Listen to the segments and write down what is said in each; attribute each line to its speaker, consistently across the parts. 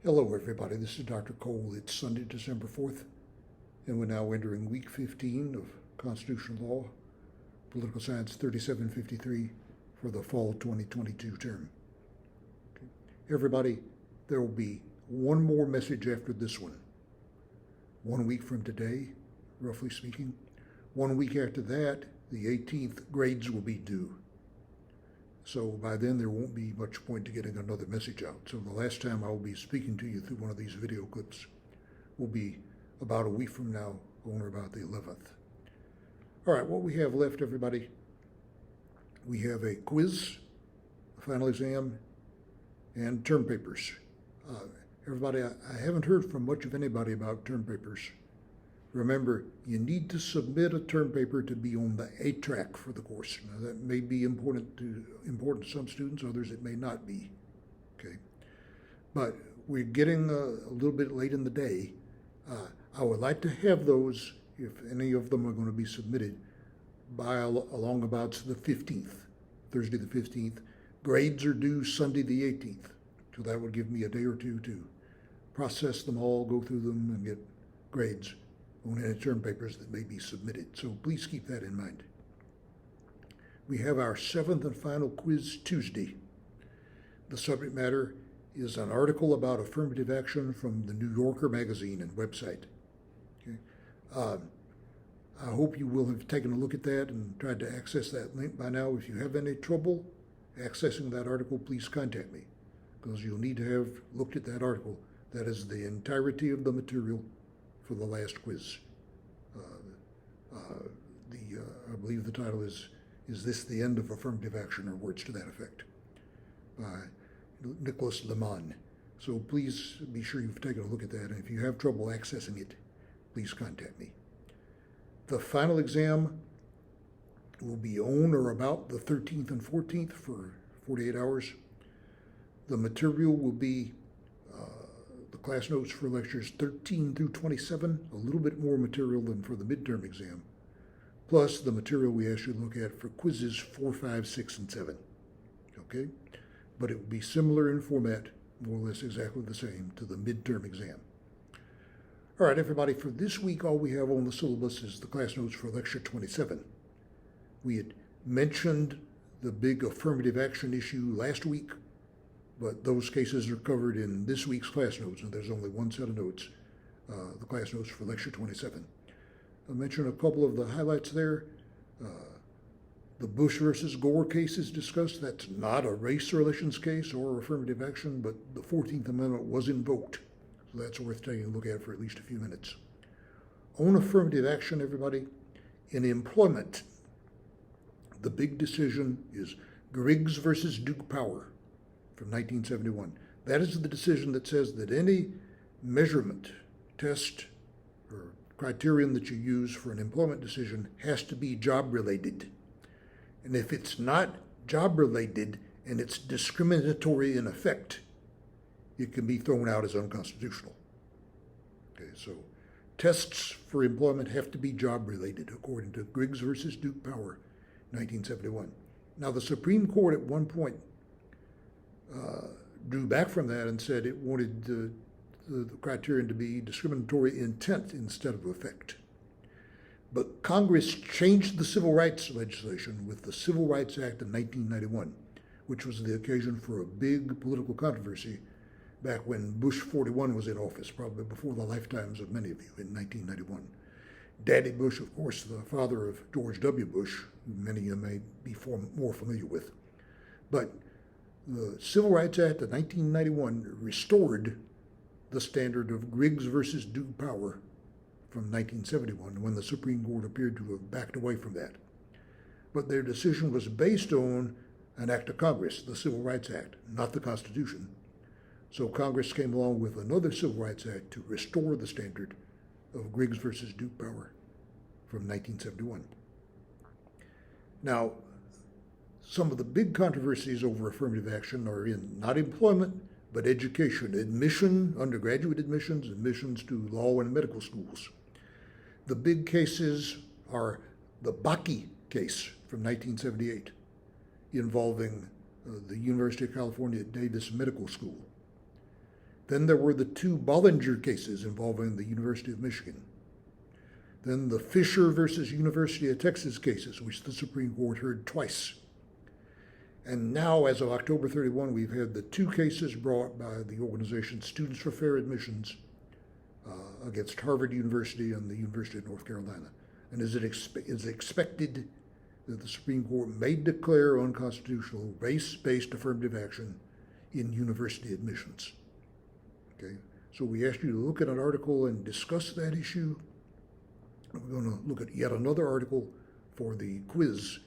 Speaker 1: Hello, everybody. This is Dr. Cole. It's Sunday, December 4th, and we're now entering week 15 of Constitutional Law, Political Science 3753 for the fall 2022 term. Okay. Everybody, there will be one more message after this one. 1 week from today, roughly speaking. 1 week after that, the 18th, grades will be due. So by then there won't be much point to getting another message out. So the last time I will be speaking to you through one of these video clips will be about a week from now, on or about the 11th. All right, what we have left, everybody, we have a quiz, a final exam, and term papers. Everybody, I haven't heard from much of anybody about term papers. Remember, you need to submit a term paper to be on the A track for the course. Now, that may be important to some students, others it may not be. Okay, but we're getting a little bit late in the day. I would like to have those, if any of them are going to be submitted, by along about the 15th, Thursday the 15th. Grades are due Sunday the 18th, so that would give me a day or two to process them all, go through them, and get grades on any term papers that may be submitted. So please keep that in mind. We have our 7th and final quiz Tuesday. The subject matter is an article about affirmative action from the New Yorker magazine and website. Okay. I hope you will have taken a look at that and tried to access that link by now. If you have any trouble accessing that article, please contact me, because you'll need to have looked at that article. That is the entirety of the material for the last quiz. I believe the title is this the End of Affirmative Action, or words to that effect, by Nicholas Leman. So please be sure you've taken a look at that, and if you have trouble accessing it, please contact me. The final exam will be on or about the 13th and 14th for 48 hours. The material will be the class notes for lectures 13 through 27, a little bit more material than for the midterm exam, plus the material we asked you to look at for quizzes 4, 5, 6, and 7. Okay? But it will be similar in format, more or less exactly the same, to the midterm exam. All right, everybody, for this week, all we have on the syllabus is the class notes for lecture 27. We had mentioned the big affirmative action issue last week, but those cases are covered in this week's class notes, and there's only one set of notes, the class notes for lecture 27. I'll mention a couple of the highlights there. The Bush versus Gore case is discussed. That's not a race relations case or affirmative action, but the 14th Amendment was invoked. So that's worth taking a look at for at least a few minutes. On affirmative action, everybody, in employment, the big decision is Griggs versus Duke Power from 1971. That is the decision that says that any measurement, test, or criterion that you use for an employment decision has to be job-related. And if it's not job-related and it's discriminatory in effect, it can be thrown out as unconstitutional. Okay, so tests for employment have to be job-related, according to Griggs versus Duke Power, 1971. Now, the Supreme Court at one point drew back from that and said it wanted the criterion to be discriminatory intent instead of effect. But Congress changed the civil rights legislation with the Civil Rights Act of 1991, which was the occasion for a big political controversy back when Bush 41 was in office, probably before the lifetimes of many of you, in 1991. Daddy Bush, of course, the father of George W. Bush, who many of you may be more familiar with. But the Civil Rights Act of 1991 restored the standard of Griggs versus Duke Power from 1971, when the Supreme Court appeared to have backed away from that. But their decision was based on an act of Congress, the Civil Rights Act, not the Constitution. So Congress came along with another Civil Rights Act to restore the standard of Griggs versus Duke Power from 1971. Now, some of the big controversies over affirmative action are in not employment, but education, admission, undergraduate admissions, admissions to law and medical schools. The big cases are the Bakke case from 1978, involving the University of California at Davis Medical School. Then there were the two Bollinger cases involving the University of Michigan. Then the Fisher versus University of Texas cases, which the Supreme Court heard twice. And now, as of October 31, we've had the two cases brought by the organization Students for Fair Admissions against Harvard University and the University of North Carolina. And is expected that the Supreme Court may declare unconstitutional race-based affirmative action in university admissions. Okay, so we asked you to look at an article and discuss that issue. We're going to look at yet another article for the quiz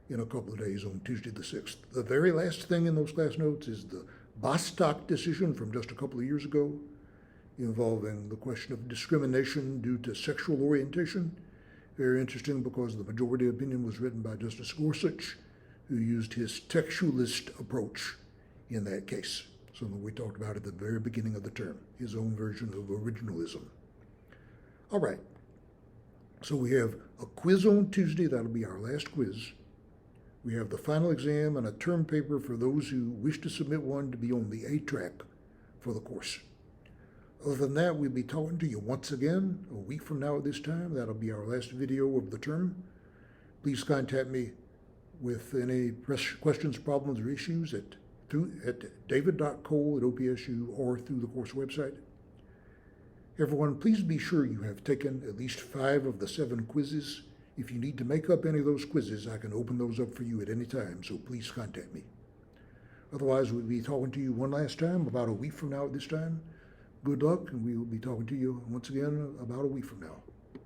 Speaker 1: in a couple of days on Tuesday the 6th. The very last thing in those class notes is the Bostock decision from just a couple of years ago involving the question of discrimination due to sexual orientation. Very interesting because the majority opinion was written by Justice Gorsuch, who used his textualist approach in that case. Something we talked about at the very beginning of the term, his own version of originalism. All right, so we have a quiz on Tuesday. That'll be our last quiz. We have the final exam and a term paper for those who wish to submit one to be on the A track for the course. Other than that, we'll be talking to you once again a week from now at this time. That'll be our last video of the term. Please contact me with any questions, problems, or issues at david.cole@OPSU or through the course website. Everyone, please be sure you have taken at least 5 of the 7 quizzes. If you need to make up any of those quizzes, I can open those up for you at any time, so please contact me. Otherwise, we'll be talking to you one last time about a week from now at this time. Good luck, and we will be talking to you once again about a week from now.